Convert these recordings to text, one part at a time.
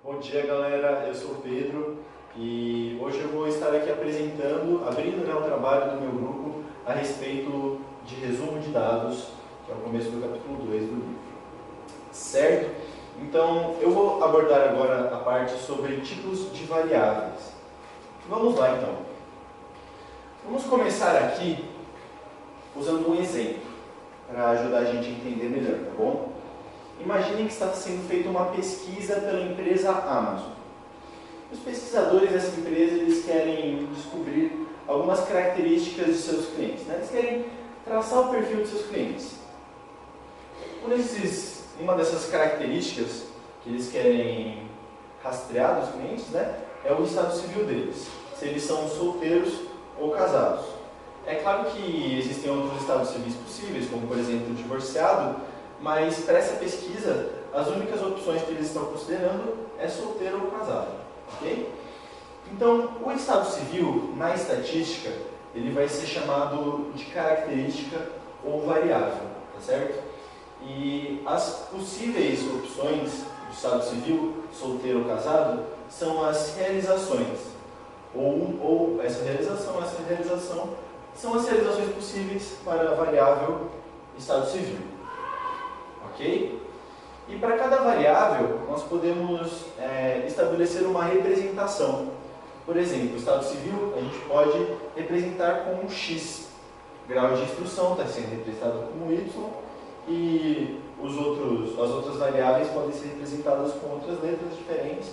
Bom dia, galera, eu sou o Pedro e hoje eu vou estar aqui abrindo o trabalho do meu grupo a respeito de resumo de dados, que é o começo do capítulo 2 do livro. Certo? Então, eu vou abordar agora a parte sobre tipos de variáveis. Vamos lá, então. Vamos começar aqui usando um exemplo, para ajudar a gente a entender melhor, tá bom? Imaginem que está sendo feita uma pesquisa pela empresa Amazon. Os pesquisadores dessa empresa eles querem descobrir algumas características de seus clientes, né? Eles querem traçar o perfil de seus clientes. Uma dessas características que eles querem rastrear dos clientes, né, é o estado civil deles, se eles são solteiros ou casados. É claro que existem outros estados civis possíveis, como por exemplo divorciado, mas para essa pesquisa, as únicas opções que eles estão considerando é solteiro ou casado, ok? Então, o estado civil, na estatística, ele vai ser chamado de característica ou variável, tá certo? E as possíveis opções do estado civil, solteiro ou casado, são as realizações. Ou essa realização, são as realizações possíveis para a variável estado civil. Ok? E para cada variável, nós podemos estabelecer uma representação. Por exemplo, o estado civil a gente pode representar com um X. Grau de instrução está sendo representado como Y. E as outras variáveis podem ser representadas com outras letras diferentes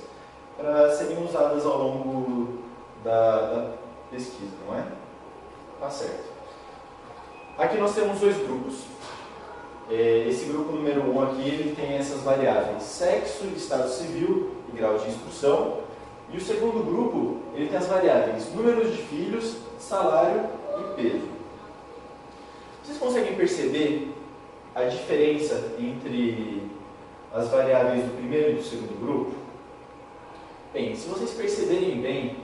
para serem usadas ao longo da pesquisa, não é? Tá certo. Aqui nós temos dois grupos. Esse grupo número 1 aqui, ele tem essas variáveis sexo, estado civil e grau de instrução. E o segundo grupo, ele tem as variáveis número de filhos, salário e peso. Vocês conseguem perceber a diferença entre as variáveis do primeiro e do segundo grupo? Bem, se vocês perceberem bem,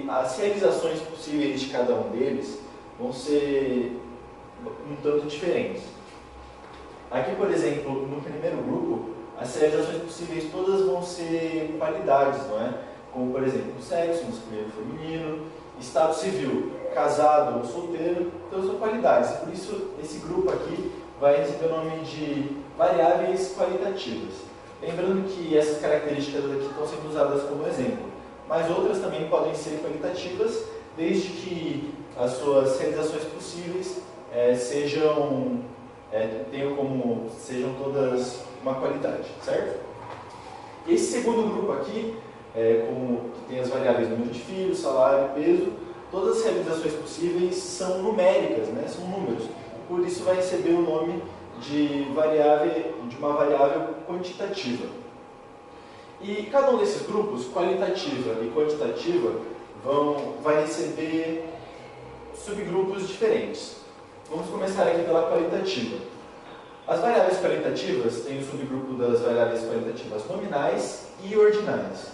as realizações possíveis de cada um deles vão ser um tanto diferentes. Aqui, por exemplo, no primeiro grupo, as realizações possíveis todas vão ser qualidades, não é? Como, por exemplo, sexo, masculino e feminino, estado civil, casado ou solteiro, então são qualidades. Por isso, esse grupo aqui vai receber o nome de variáveis qualitativas. Lembrando que essas características aqui estão sendo usadas como exemplo, mas outras também podem ser qualitativas, desde que as suas realizações possíveis sejam todas uma qualidade, certo? Esse segundo grupo aqui, que tem as variáveis número de filhos, salário, peso, todas as realizações possíveis são numéricas, né? São números. Por isso vai receber o nome de uma variável quantitativa. E cada um desses grupos, qualitativa e quantitativa, vai receber subgrupos diferentes. Vamos começar aqui pela qualitativa. As variáveis qualitativas têm o subgrupo das variáveis qualitativas nominais e ordinais.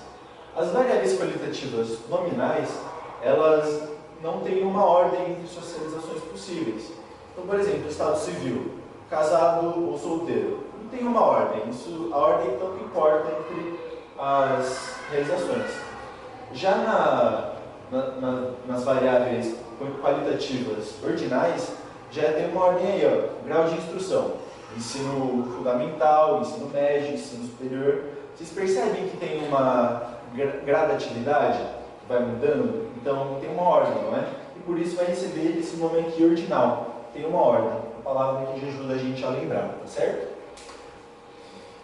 As variáveis qualitativas nominais, elas não têm uma ordem entre suas realizações possíveis. Então, por exemplo, estado civil, casado ou solteiro, não tem uma ordem. A ordem tanto importa entre as realizações. Já nas variáveis qualitativas ordinais, já tem uma ordem aí, ó, grau de instrução, ensino fundamental, ensino médio, ensino superior. Vocês percebem que tem uma gradatividade que vai mudando? Então tem uma ordem, não é? E por isso vai receber esse nome aqui ordinal. Tem uma ordem, a palavra que ajuda a gente a lembrar, tá certo?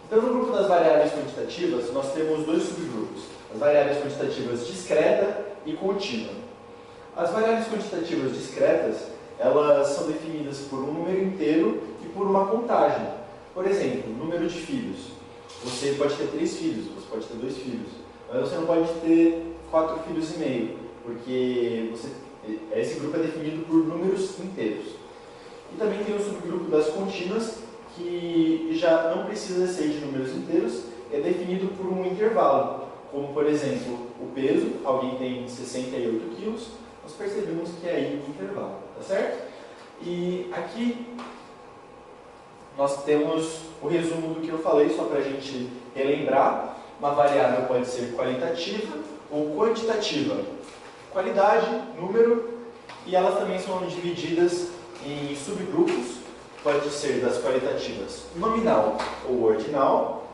Então no grupo das variáveis quantitativas, nós temos dois subgrupos. As variáveis quantitativas discreta e contínua. As variáveis quantitativas discretas, elas são definidas por um número inteiro e por uma contagem. Por exemplo, número de filhos. Você pode ter 3 filhos, você pode ter 2 filhos, mas você não pode ter 4 filhos e meio, porque esse grupo é definido por números inteiros. E também tem o subgrupo das contínuas, que já não precisa ser de números inteiros, é definido por um intervalo. Como, por exemplo, o peso, alguém tem 68 quilos, nós percebemos que é aí um intervalo, tá certo? E aqui nós temos o resumo do que eu falei, só para a gente relembrar. Uma variável pode ser qualitativa ou quantitativa. Qualidade, número, e elas também são divididas em subgrupos. Pode ser das qualitativas nominal ou ordinal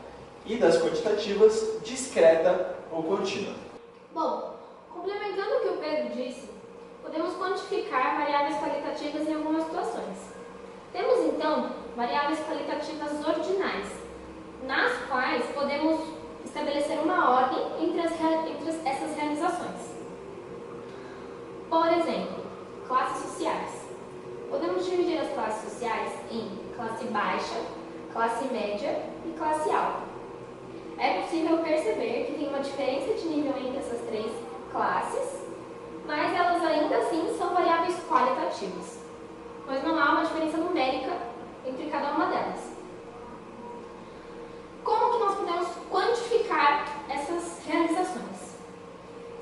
e das quantitativas discreta ou contínua. Bom, complementando o que o Pedro disse, podemos quantificar variáveis qualitativas em algumas situações. Temos então variáveis qualitativas ordinais, nas quais podemos estabelecer uma ordem entre essas realizações. Por exemplo, classes sociais. Podemos dividir as classes sociais em classe baixa, classe média e classe alta. É possível perceber que tem uma diferença de nível entre essas três classes, mas elas ainda assim são variáveis qualitativas, pois não há uma diferença numérica entre cada uma delas. Como que nós podemos quantificar essas realizações?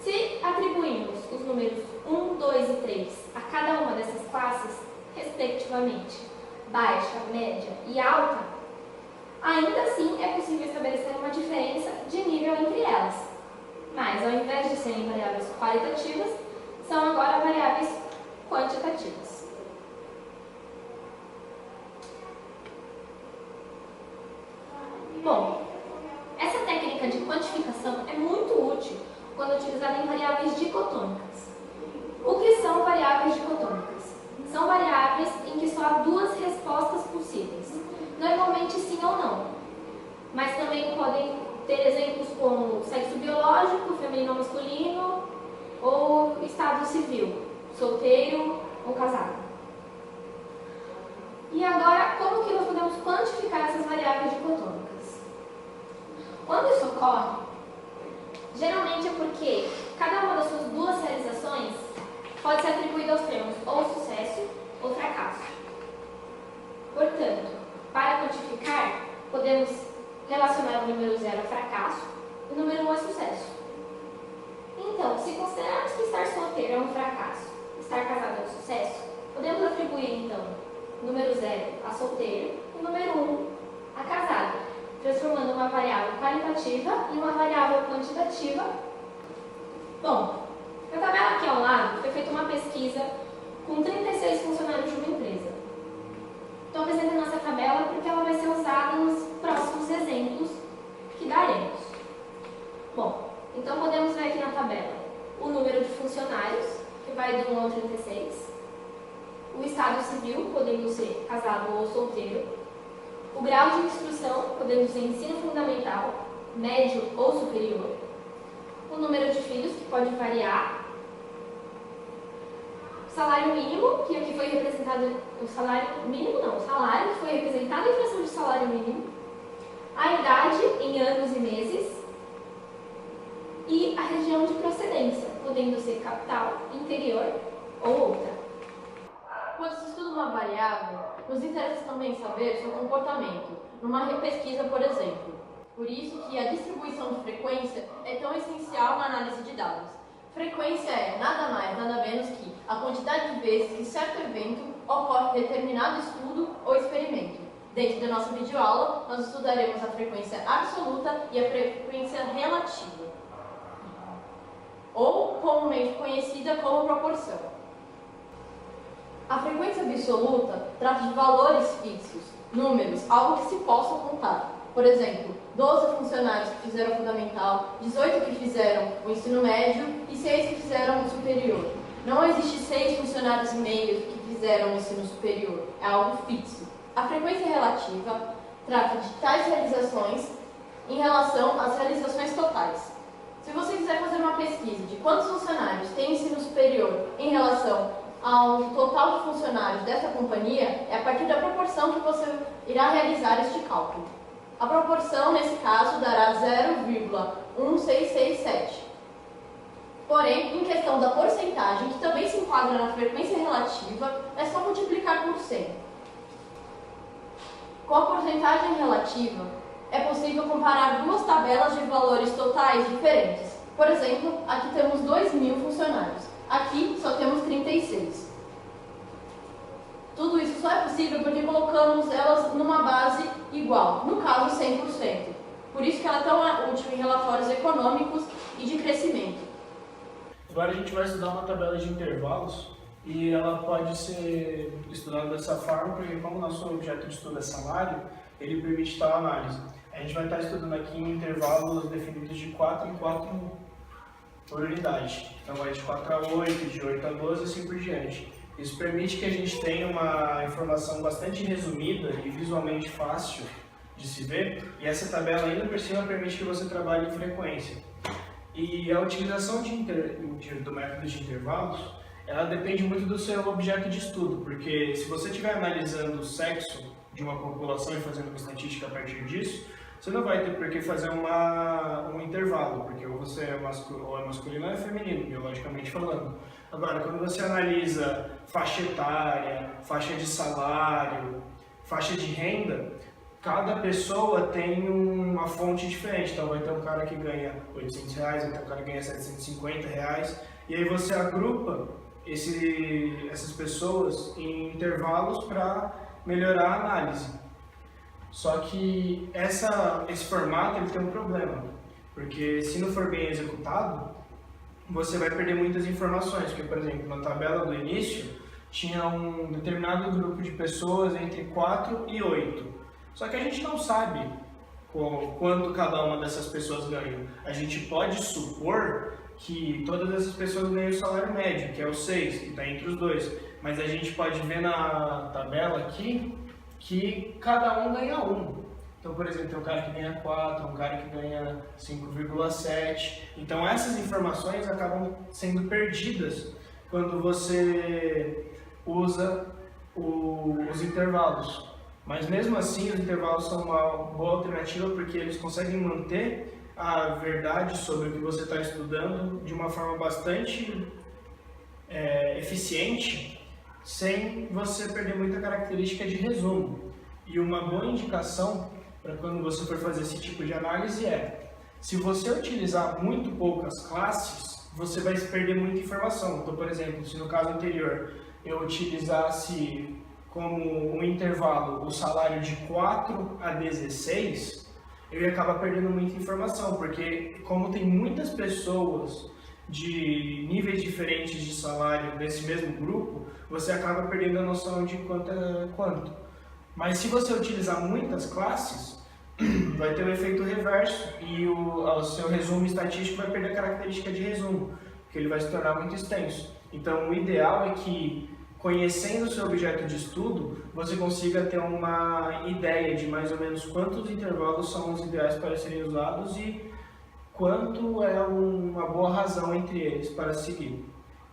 Se atribuirmos os números 1, 2 e 3 a cada uma dessas classes, respectivamente, baixa, média e alta, ainda assim é possível estabelecer uma diferença de nível entre elas. Mas, ao invés de serem variáveis qualitativas, são agora variáveis quantitativas. Bom, essa técnica de quantificação é muito útil quando utilizada em variáveis dicotômicas. O que são variáveis dicotômicas? São variáveis em que só há duas respostas possíveis, normalmente sim ou não, mas também podem ter exemplos como sexo biológico, feminino ou masculino, ou estado civil, solteiro ou casado. E agora, como que nós podemos quantificar essas variáveis dicotômicas? Quando isso ocorre, geralmente é porque cada uma das suas duas realizações pode ser atribuída aos termos ou sucesso ou fracasso. Portanto, para quantificar, podemos relacionar o número 0 a fracasso e o número 1 a sucesso. Então, se considerarmos que estar solteiro é um fracasso, estar casado é um sucesso, podemos atribuir, então, o número 0 a solteiro e o número 1 a casado, transformando uma variável qualitativa em uma variável quantitativa. Bom, na tabela aqui ao lado foi feita uma pesquisa com 36 funcionários de uma empresa. Estou apresentando essa tabela porque ela vai ser usada nos próximos exemplos que daremos. Bom, então podemos ver aqui na tabela o número de funcionários, que vai do 1 ao 36, o estado civil, podendo ser casado ou solteiro, o grau de instrução, podendo ser ensino fundamental, médio ou superior, o número de filhos, que pode variar, o salário mínimo, que aqui foi representado, o salário que foi representado em fração de salário mínimo, a idade em anos e meses e a região de procedência, podendo ser capital, interior ou outra. Quando se estuda uma variável, nos interessa também saber seu comportamento, numa pesquisa, por exemplo. Por isso que a distribuição de frequência é tão essencial na análise de dados. Frequência é nada mais, nada menos que a quantidade de vezes que certo evento ocorre em determinado estudo ou experimento. Dentro da nossa videoaula, nós estudaremos a frequência absoluta e a frequência relativa, ou comumente conhecida como proporção. A frequência absoluta trata de valores fixos, números, algo que se possa contar. Por exemplo, 12 funcionários que fizeram o fundamental, 18 que fizeram o ensino médio e 6 que fizeram o superior. Não existe 6 funcionários e meio que fizeram o ensino superior, é algo fixo. A frequência relativa trata de tais realizações em relação às realizações totais. Se você quiser fazer uma pesquisa de quantos funcionários têm ensino superior em relação ao total de funcionários dessa companhia, é a partir da proporção que você irá realizar este cálculo. A proporção, nesse caso, dará 0,1667. Porém, em questão da porcentagem, que também se enquadra na frequência relativa, é só multiplicar por 100. Com a porcentagem relativa, é possível comparar duas tabelas de valores totais diferentes. Por exemplo, aqui temos 2.000 funcionários. Aqui só temos 36. Tudo isso só é possível porque colocamos elas numa base igual, no caso 100%. Por isso que ela é tão útil em relatórios econômicos e de crescimento. Agora a gente vai estudar uma tabela de intervalos e ela pode ser estudada dessa forma, porque como o nosso objeto de estudo é salário, ele permite tal análise. A gente vai estar estudando aqui em intervalos definidos de 4 em 4 por unidade. Então vai de 4 a 8, de 8 a 12 e assim por diante. Isso permite que a gente tenha uma informação bastante resumida e visualmente fácil de se ver, e essa tabela ainda por cima permite que você trabalhe em frequência. E a utilização do método de intervalos, ela depende muito do seu objeto de estudo, porque se você estiver analisando o sexo de uma população e fazendo uma estatística a partir disso, você não vai ter por que fazer um intervalo, porque ou você é masculino ou é feminino, biologicamente falando. Agora, quando você analisa faixa etária, faixa de salário, faixa de renda, cada pessoa tem uma fonte diferente. Então vai ter um cara que ganha R$800, vai ter um cara que ganha R$750, e aí você agrupa essas pessoas em intervalos para melhorar a análise. Só que esse formato ele tem um problema, porque se não for bem executado, você vai perder muitas informações, porque, por exemplo, na tabela do início, tinha um determinado grupo de pessoas entre 4 e 8. Só que a gente não sabe quanto cada uma dessas pessoas ganha. A gente pode supor que todas essas pessoas ganham o salário médio, que é o 6, que está entre os dois. Mas a gente pode ver na tabela aqui que cada um ganha 1. Então, por exemplo, tem um cara que ganha 4, um cara que ganha 5,7. Então, essas informações acabam sendo perdidas quando você usa os intervalos. Mas mesmo assim, os intervalos são uma boa alternativa porque eles conseguem manter a verdade sobre o que você está estudando de uma forma bastante eficiente, sem você perder muita característica de resumo. E uma boa indicação para quando você for fazer esse tipo de análise é: se você utilizar muito poucas classes, você vai perder muita informação. Então, por exemplo, se no caso anterior eu utilizasse como um intervalo o salário de 4 a 16, eu ia acabar perdendo muita informação, porque como tem muitas pessoas de níveis diferentes de salário nesse mesmo grupo, você acaba perdendo a noção de quanto é quanto. Mas se você utilizar muitas classes, vai ter um efeito reverso e o seu resumo estatístico vai perder a característica de resumo, porque ele vai se tornar muito extenso. Então o ideal é que, conhecendo o seu objeto de estudo, você consiga ter uma ideia de mais ou menos quantos intervalos são os ideais para serem usados e quanto é uma boa razão entre eles para seguir.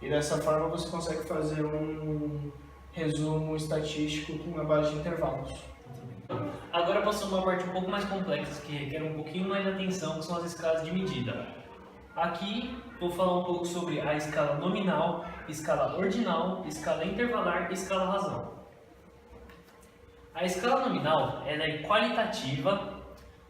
E dessa forma você consegue fazer um resumo estatístico com uma base de intervalos. Agora passamos a uma parte um pouco mais complexa, que requer um pouquinho mais de atenção, que são as escalas de medida. Aqui vou falar um pouco sobre a escala nominal, escala ordinal, escala intervalar e escala razão. A escala nominal ela é qualitativa,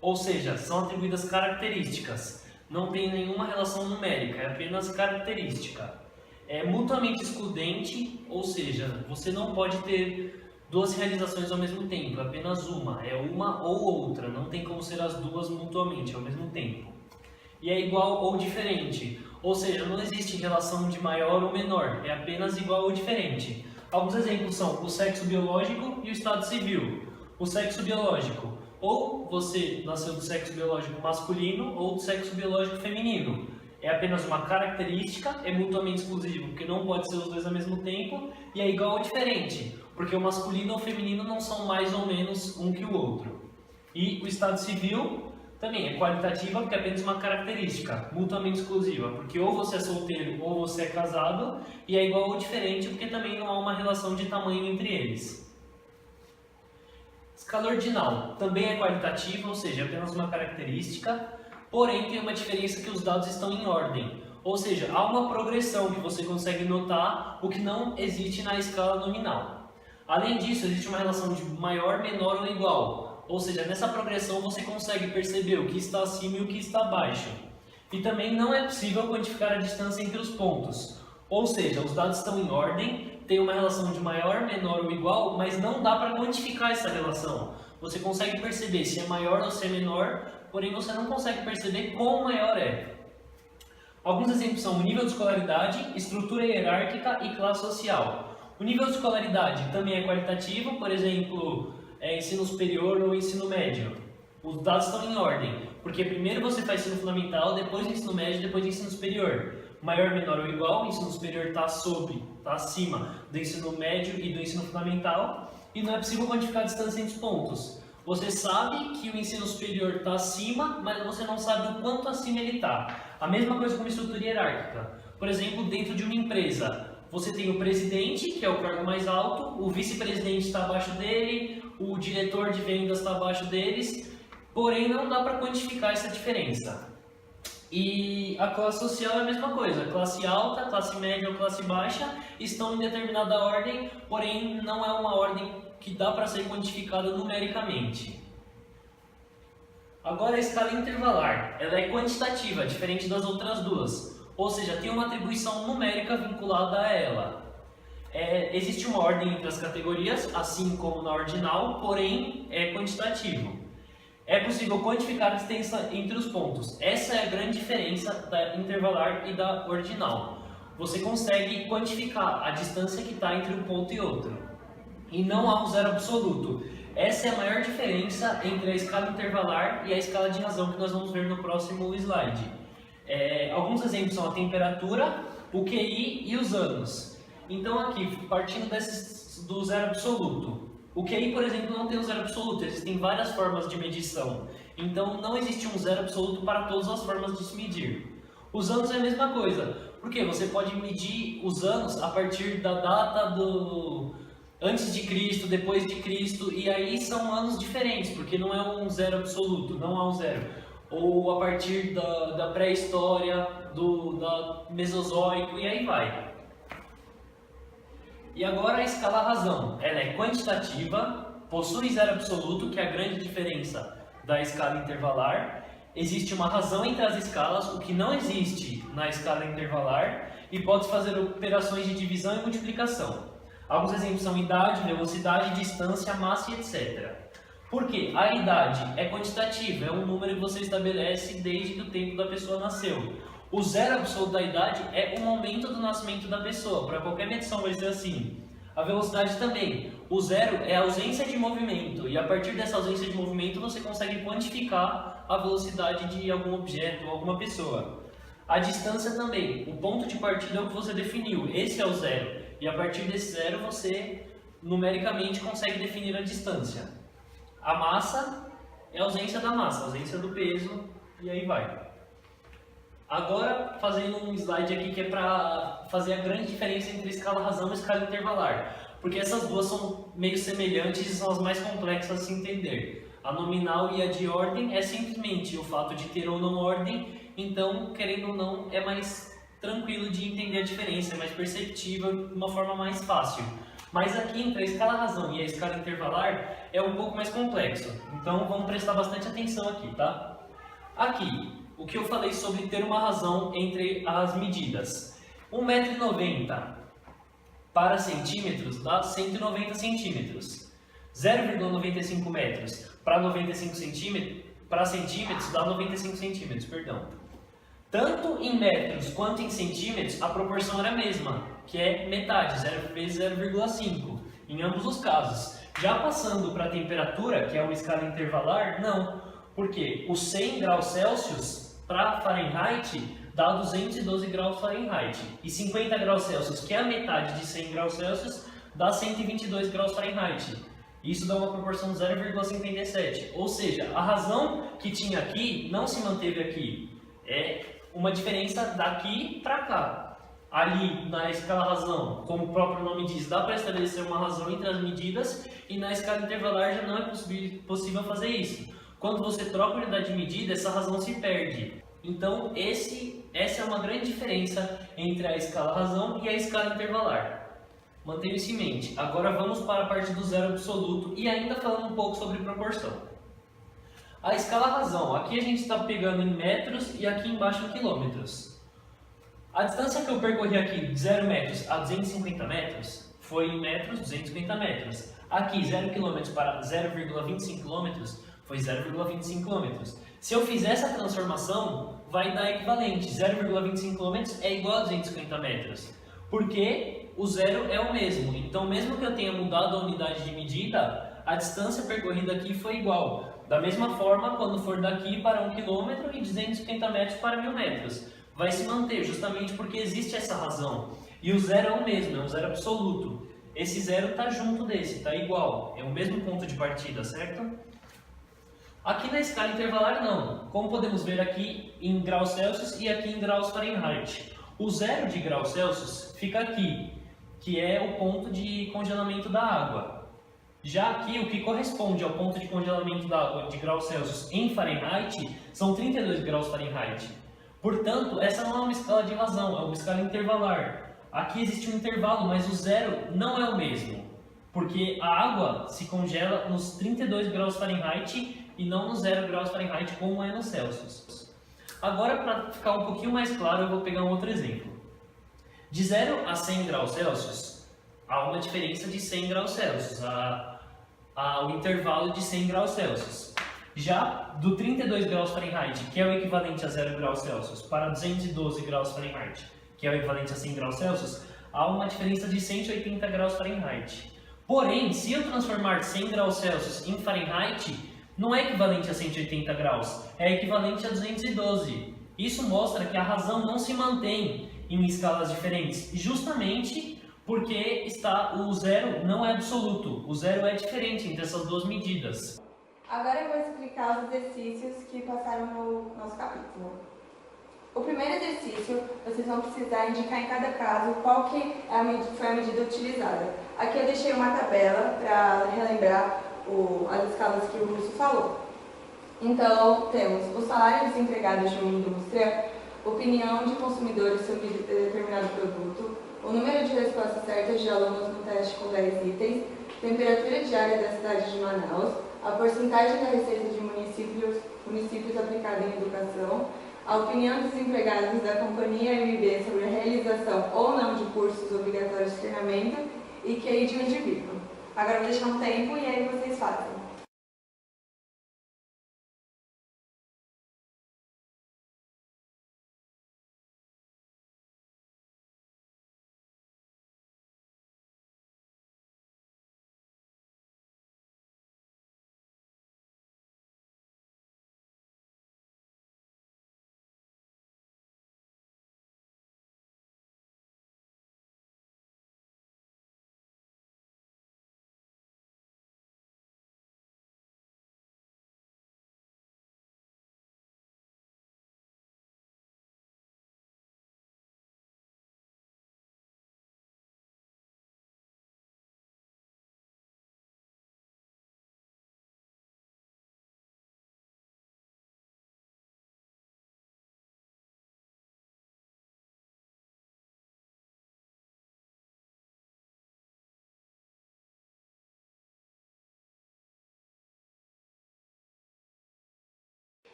ou seja, são atribuídas características, não tem nenhuma relação numérica, é apenas característica. É mutuamente excludente, ou seja, você não pode ter duas realizações ao mesmo tempo, é apenas uma, é uma ou outra, não tem como ser as duas mutuamente ao mesmo tempo. E é igual ou diferente, ou seja, não existe relação de maior ou menor, é apenas igual ou diferente. Alguns exemplos são o sexo biológico e o estado civil. O sexo biológico, ou você nasceu do sexo biológico masculino ou do sexo biológico feminino. É apenas uma característica, é mutuamente exclusivo, porque não pode ser os dois ao mesmo tempo, e é igual ou diferente, porque o masculino ou o feminino não são mais ou menos um que o outro. E o estado civil também é qualitativa, porque é apenas uma característica, mutuamente exclusiva, porque ou você é solteiro ou você é casado, e é igual ou diferente, porque também não há uma relação de tamanho entre eles. Escala ordinal também é qualitativa, ou seja, é apenas uma característica, porém tem uma diferença que os dados estão em ordem, ou seja, há uma progressão que você consegue notar, o que não existe na escala nominal. Além disso, existe uma relação de maior, menor ou igual. Ou seja, nessa progressão você consegue perceber o que está acima e o que está abaixo. E também não é possível quantificar a distância entre os pontos. Ou seja, os dados estão em ordem, tem uma relação de maior, menor ou igual, mas não dá para quantificar essa relação. Você consegue perceber se é maior ou se é menor porém você não consegue perceber quão maior é. Alguns exemplos são o nível de escolaridade, estrutura hierárquica e classe social. O nível de escolaridade também é qualitativo, por exemplo, ensino superior ou ensino médio. Os dados estão em ordem, porque primeiro você faz ensino fundamental, depois ensino médio, depois ensino superior. Maior, menor ou igual, o ensino superior está acima do ensino médio e do ensino fundamental, e não é possível quantificar a distância entre os pontos. Você sabe que o ensino superior está acima, mas você não sabe o quanto acima ele está. A mesma coisa com a estrutura hierárquica. Por exemplo, dentro de uma empresa, você tem o presidente, que é o cargo mais alto, o vice-presidente está abaixo dele, o diretor de vendas está abaixo deles, porém não dá para quantificar essa diferença. E a classe social é a mesma coisa. Classe alta, classe média ou classe baixa estão em determinada ordem, porém não é uma ordem que dá para ser quantificada numericamente. Agora a escala intervalar, ela é quantitativa, diferente das outras duas, ou seja, tem uma atribuição numérica vinculada a ela. Existe uma ordem entre as categorias, assim como na ordinal, porém é quantitativo. É possível quantificar a distância entre os pontos. Essa é a grande diferença da intervalar e da ordinal. Você consegue quantificar a distância que está entre um ponto e outro. E não há um zero absoluto. Essa é a maior diferença entre a escala intervalar e a escala de razão que nós vamos ver no próximo slide. Alguns exemplos são a temperatura, o QI e os anos. Então aqui, partindo do zero absoluto. O QI, por exemplo, não tem um zero absoluto, existem várias formas de medição. Então não existe um zero absoluto para todas as formas de se medir. Os anos é a mesma coisa, porque você pode medir os anos a partir da data do antes de Cristo, depois de Cristo, e aí são anos diferentes, porque não é um zero absoluto, não há um zero. Ou a partir da pré-história, da Mesozoico, e aí vai. E agora a escala razão, ela é quantitativa, possui zero absoluto, que é a grande diferença da escala intervalar. Existe uma razão entre as escalas, o que não existe na escala intervalar, e pode fazer operações de divisão e multiplicação. Alguns exemplos são idade, velocidade, distância, massa e etc. Por quê? A idade é quantitativa, é um número que você estabelece desde que o tempo da pessoa nasceu. O zero absoluto da idade é o momento do nascimento da pessoa, para qualquer medição vai ser assim. A velocidade também. O zero é a ausência de movimento, e a partir dessa ausência de movimento você consegue quantificar a velocidade de algum objeto ou alguma pessoa. A distância também. O ponto de partida é o que você definiu, esse é o zero. E a partir desse zero você numericamente consegue definir a distância. A massa é a ausência da massa, a ausência do peso, e aí vai. Agora, fazendo um slide aqui que é para fazer a grande diferença entre escala razão e escala intervalar. Porque essas duas são meio semelhantes e são as mais complexas de se entender. A nominal e a de ordem é simplesmente o fato de ter ou não ordem, então, querendo ou não, é mais tranquilo de entender a diferença, é mais perceptível de uma forma mais fácil. Mas aqui, entre a escala razão e a escala intervalar, é um pouco mais complexo. Então, vamos prestar bastante atenção aqui, tá? Aqui, o que eu falei sobre ter uma razão entre as medidas. 1,90 m para centímetros dá 190 centímetros. 0,95 metros para 95 centímetros, para centímetros dá 95 centímetros, perdão. Tanto em metros quanto em centímetros, a proporção era a mesma, que é metade, 0 vezes 0,5, em ambos os casos. Já passando para a temperatura, que é uma escala intervalar, não, porque os 100 graus Celsius para Fahrenheit dá 212 graus Fahrenheit, e 50 graus Celsius, que é a metade de 100 graus Celsius, dá 122 graus Fahrenheit. Isso dá uma proporção de 0,57, ou seja, a razão que tinha aqui não se manteve aqui. É uma diferença daqui para cá. Ali na escala razão, como o próprio nome diz, dá para estabelecer uma razão entre as medidas, e na escala intervalar já não é possível fazer isso. Quando você troca a unidade de medida, essa razão se perde. Então essa é uma grande diferença entre a escala razão e a escala intervalar. Mantenha isso em mente. Agora vamos para a parte do zero absoluto e ainda falando um pouco sobre proporção. A escala razão, aqui a gente está pegando em metros e aqui embaixo em quilômetros. A distância que eu percorri aqui de 0 metros a 250 metros foi em metros, 250 metros. Aqui 0 km para 0,25 km foi 0,25 km. Se eu fizer essa transformação, vai dar equivalente. 0,25 km é igual a 250 metros. Porque o zero é o mesmo. Então, mesmo que eu tenha mudado a unidade de medida, a distância percorrida aqui foi igual. Da mesma forma, quando for daqui para 1 km e 250 metros para 1000 metros. Vai se manter, justamente porque existe essa razão. E o zero é o mesmo, é um zero absoluto. Esse zero está junto desse, está igual. É o mesmo ponto de partida, certo? Aqui na escala intervalar não. Como podemos ver aqui em graus Celsius e aqui em graus Fahrenheit. O zero de graus Celsius fica aqui, que é o ponto de congelamento da água. Já aqui, o que corresponde ao ponto de congelamento da água de graus Celsius em Fahrenheit são 32 graus Fahrenheit. Portanto, essa não é uma escala de razão, é uma escala intervalar. Aqui existe um intervalo, mas o zero não é o mesmo, porque a água se congela nos 32 graus Fahrenheit e não nos 0 graus Fahrenheit como é no Celsius. Agora, para ficar um pouquinho mais claro, eu vou pegar um outro exemplo. De 0 a 100 graus Celsius, há uma diferença de 100 graus Celsius, há o intervalo de 100 graus Celsius. Já do 32 graus Fahrenheit, que é o equivalente a 0 graus Celsius, para 212 graus Fahrenheit, que é o equivalente a 100 graus Celsius, há uma diferença de 180 graus Fahrenheit. Porém, se eu transformar 100 graus Celsius em Fahrenheit, não é equivalente a 180 graus, é equivalente a 212. Isso mostra que a razão não se mantém em escalas diferentes, justamente porque o zero não é absoluto, o zero é diferente entre essas duas medidas. Agora eu vou explicar os exercícios que passaram no nosso capítulo. O primeiro exercício, vocês vão precisar indicar em cada caso qual que foi a medida utilizada. Aqui eu deixei uma tabela para relembrar as escalas que o Russo falou. Então, temos o salário dos empregados de uma indústria, opinião de consumidores sobre determinado produto, o número de respostas certas de alunos no teste com 10 itens, temperatura diária da cidade de Manaus, a porcentagem da receita de municípios aplicada em educação, a opinião dos empregados da companhia MB sobre a realização ou não de cursos obrigatórios de treinamento e QI de um indivíduo. Agora eu vou deixar um tempo e aí vocês fazem.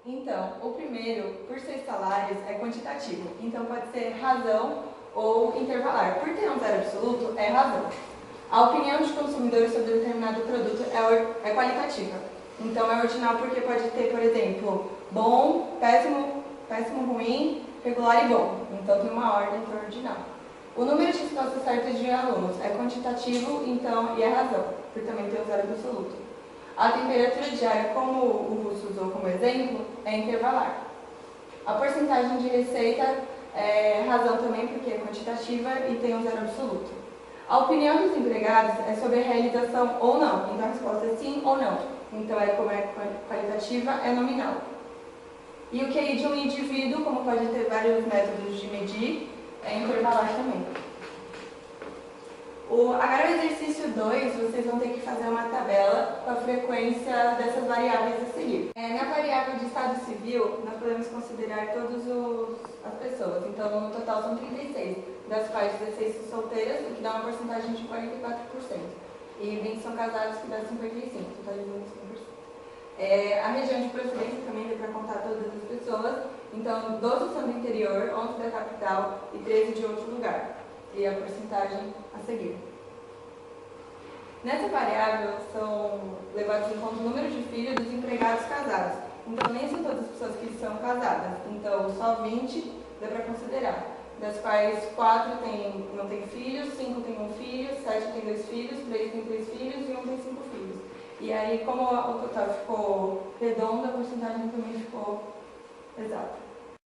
Então, o primeiro, por 6 salários, é quantitativo. Então, pode ser razão ou intervalar. Por ter um zero absoluto, é razão. A opinião de consumidores sobre determinado produto é qualitativa. Então, é ordinal porque pode ter, por exemplo, bom, péssimo, péssimo, ruim, regular e bom. Então, tem uma ordem para ordinal. O número de respostas certas de alunos é quantitativo, então, e é razão, por também ter um zero absoluto. A temperatura diária, como o Russo usou como exemplo, é intervalar. A porcentagem de receita é razão também, porque é quantitativa e tem um zero absoluto. A opinião dos empregados é sobre a realização ou não, então a resposta é sim ou não. Então, como é qualitativa, é nominal. E o QI de um indivíduo, como pode ter vários métodos de medir, é intervalar também. Agora, o exercício 2, vocês vão ter que fazer uma tabela com a frequência dessas variáveis a seguir. Na variável de estado civil, nós podemos considerar todas as pessoas. Então, no total são 36, das quais 16 são solteiras, o que dá uma porcentagem de 44%. E 20 são casados, que dá 55%, totalizando 5%. A região de procedência também dá para contar todas as pessoas. Então, 12 são do interior, 11 da capital e 13 de outro lugar. E a porcentagem a seguir. Nessa variável são levados em conta o número de filhos dos empregados casados. Então, nem são todas as pessoas que são casadas. Então, só 20 dá para considerar. Das quais 4 não têm filhos, 5 têm um filho, 7 têm 2 filhos, 3 têm 3 filhos e 1 tem 5 filhos. E aí, como o total ficou redondo, a porcentagem também ficou exata.